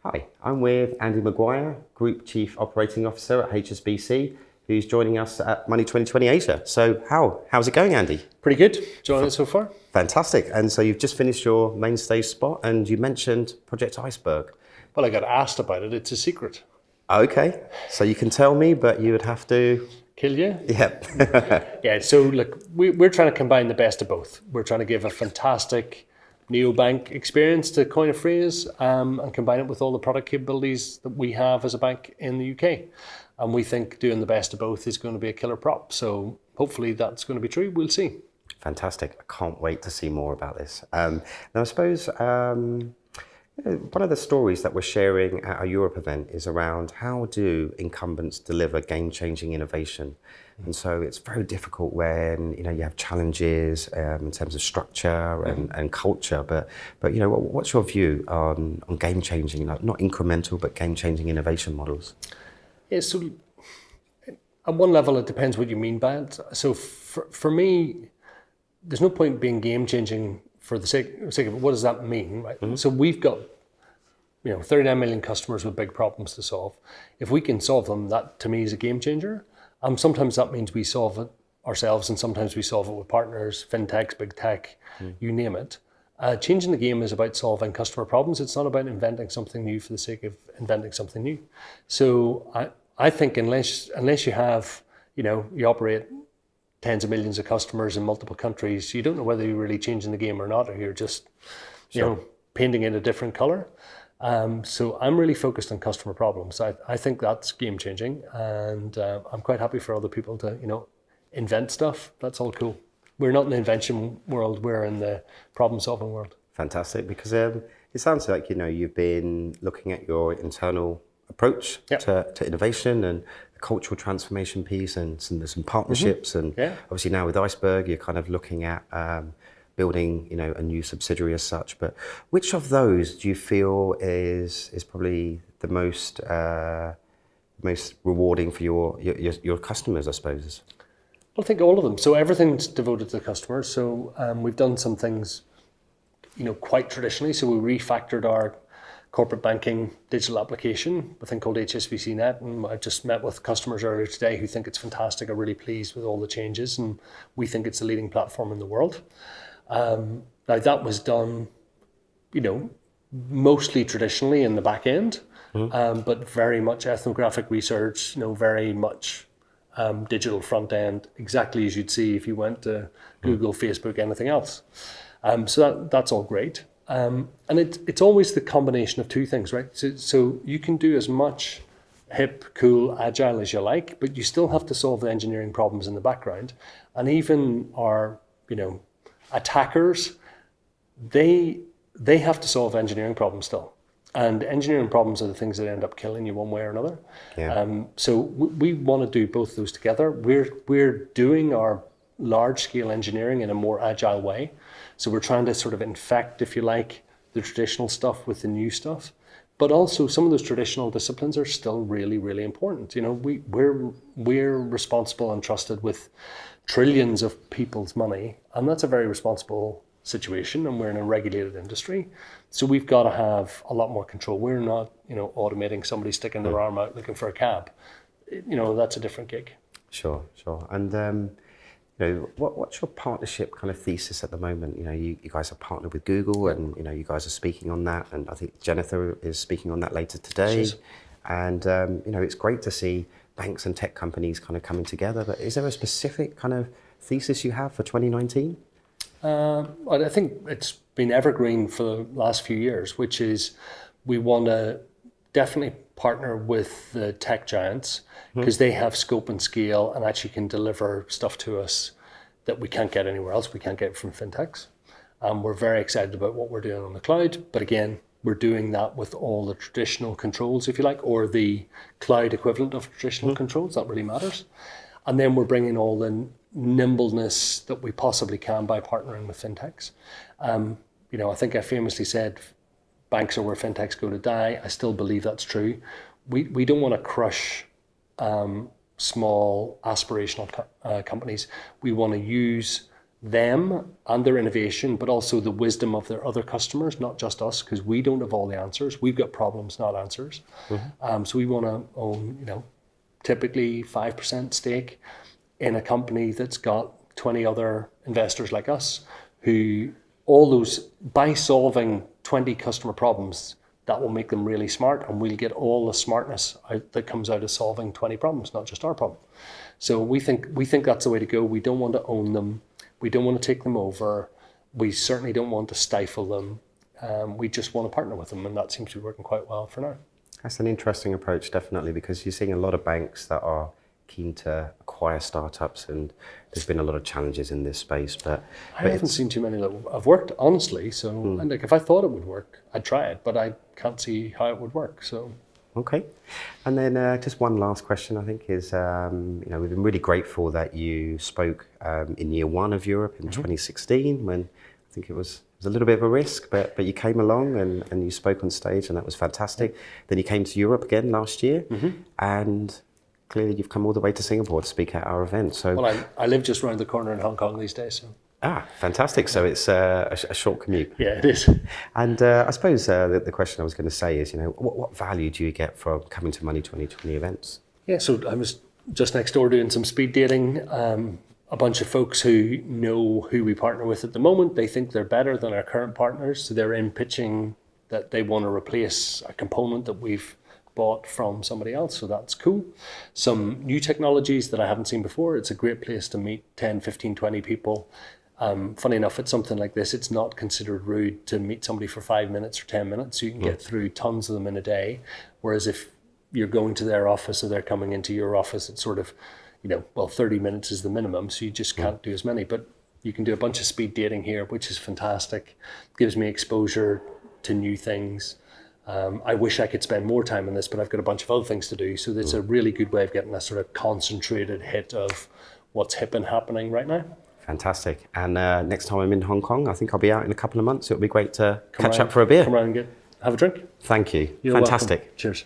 Hi, I'm with Andy Maguire, Group Chief Operating Officer at HSBC, who's joining us at Money 2020 Asia. So how's it going, Andy? Pretty good. Enjoying it so far. Fantastic. And so you've just finished your main stage spot and you mentioned Project Iceberg. Well, I got asked about it. It's a secret. Okay, so you can tell me, but you would have to... Kill you? Yeah. Yeah, so look, we're trying to combine the best of both. We're trying to give a fantastic neobank experience, to coin a phrase, and combine it with all the product capabilities that we have as a bank in the UK. And we think doing the best of both is going to be a killer prop. So hopefully that's going to be true. We'll see. Fantastic. I can't wait to see more about this. Now, I suppose one of the stories that we're sharing at our Europe event is around how do incumbents deliver game-changing innovation. And so it's very difficult when you have challenges in terms of structure and culture. But what's your view on game-changing, not incremental, but game-changing innovation models? Yeah, so at one level, it depends what you mean by it. So for me, there's no point being game-changing for the sake of it. What does that mean? Right? Mm-hmm. So we've got 39 million customers with big problems to solve. If we can solve them, that to me is a game changer. Sometimes that means we solve it ourselves, and sometimes we solve it with partners, fintechs, big tech, you name it. Changing the game is about solving customer problems. It's not about inventing something new for the sake of inventing something new. So I think unless you have, you operate tens of millions of customers in multiple countries, you don't know whether you're really changing the game or not, or you're just, painting it a different color. So I'm really focused on customer problems. I think that's game changing, and I'm quite happy for other people to, invent stuff. That's all cool. We're not in the invention world, we're in the problem solving world. Fantastic, because it sounds like, you've been looking at your internal approach to innovation and the cultural transformation piece and some partnerships. And obviously now with Iceberg, you're kind of looking at building, a new subsidiary as such. But which of those do you feel is probably the most rewarding for your customers, I suppose? I think all of them. So everything's devoted to the customer. So we've done some things, quite traditionally. So we refactored our corporate banking digital application, a thing called HSBC Net. And I just met with customers earlier today who think it's fantastic, are really pleased with all the changes. And we think it's the leading platform in the world. Now that was done, mostly traditionally in the back end, but very much ethnographic research, very much digital front end, exactly as you'd see if you went to Google, Facebook, anything else. So that's all great. And it's always the combination of two things, right? So you can do as much hip, cool, agile as you like, but you still have to solve the engineering problems in the background. And even our, attackers, they have to solve engineering problems still. And engineering problems are the things that end up killing you one way or another. Yeah. So we want to do both of those together. We're doing our large scale engineering in a more agile way. So we're trying to sort of infect, if you like, the traditional stuff with the new stuff. But also some of those traditional disciplines are still really, really important. We're responsible and trusted with trillions of people's money, and that's a very responsible situation, and we're in a regulated industry. So we've got to have a lot more control. We're not, automating somebody sticking their arm out looking for a cab. That's a different gig. Sure. And what's your partnership kind of thesis at the moment? You guys are partnered with Google, and you guys are speaking on that, and I think Jennifer is speaking on that later today. And it's great to see banks and tech companies kind of coming together. But is there a specific kind of thesis you have for 2019? I think it's been evergreen for the last few years, which is we want to definitely partner with the tech giants because they have scope and scale and actually can deliver stuff to us that we can't get anywhere else. We can't get from fintechs. We're very excited about what we're doing on the cloud. But again, we're doing that with all the traditional controls, if you like, or the cloud equivalent of traditional controls. That really matters. And then we're bringing all the nimbleness that we possibly can by partnering with fintechs. I think I famously said, banks are where fintechs go to die. I still believe that's true. We don't want to crush small aspirational companies. We want to use them and their innovation, but also the wisdom of their other customers, not just us, because we don't have all the answers. We've got problems, not answers. So we want to own, typically 5% stake in a company that's got 20 other investors like us, who by solving 20 customer problems, that will make them really smart, and we'll get all the smartness that comes out of solving 20 problems, not just our problem. So we think that's the way to go. We don't want to own them. We don't want to take them over. We certainly don't want to stifle them. We just want to partner with them, and that seems to be working quite well for now. That's an interesting approach, definitely, because you're seeing a lot of banks that are keen to acquire startups, and there's been a lot of challenges in this space. But I haven't seen too many that have worked, honestly. So, and if I thought it would work, I'd try it, but I can't see how it would work. So. Okay. And then just one last question, I think, is, we've been really grateful that you spoke in year one of Europe in 2016, when I think it was a little bit of a risk, but you came along and you spoke on stage, and that was fantastic. Then you came to Europe again last year, and clearly you've come all the way to Singapore to speak at our event. So, well, I live just around the corner in Hong Kong these days. So. Fantastic. So it's a short commute. Yeah, it is. And I suppose the question I was going to say is, what value do you get from coming to Money 2020 events? Yeah, so I was just next door doing some speed dating. A bunch of folks who know who we partner with at the moment, they think they're better than our current partners. So they're in pitching that they want to replace a component that we've bought from somebody else, so that's cool. Some new technologies that I haven't seen before. It's a great place to meet 10, 15, 20 people. Funny enough, at something like this, it's not considered rude to meet somebody for 5 minutes or 10 minutes, so you can get through tons of them in a day. Whereas if you're going to their office or they're coming into your office, it's sort of, 30 minutes is the minimum, so you just can't do as many. But you can do a bunch of speed dating here, which is fantastic. Gives me exposure to new things. I wish I could spend more time on this, but I've got a bunch of other things to do. So it's a really good way of getting a sort of concentrated hit of what's hip and happening right now. Fantastic. And next time I'm in Hong Kong, I think I'll be out in a couple of months. It'll be great to catch up for a beer. Come around and have a drink. Thank you. You're fantastic. welcome. Cheers.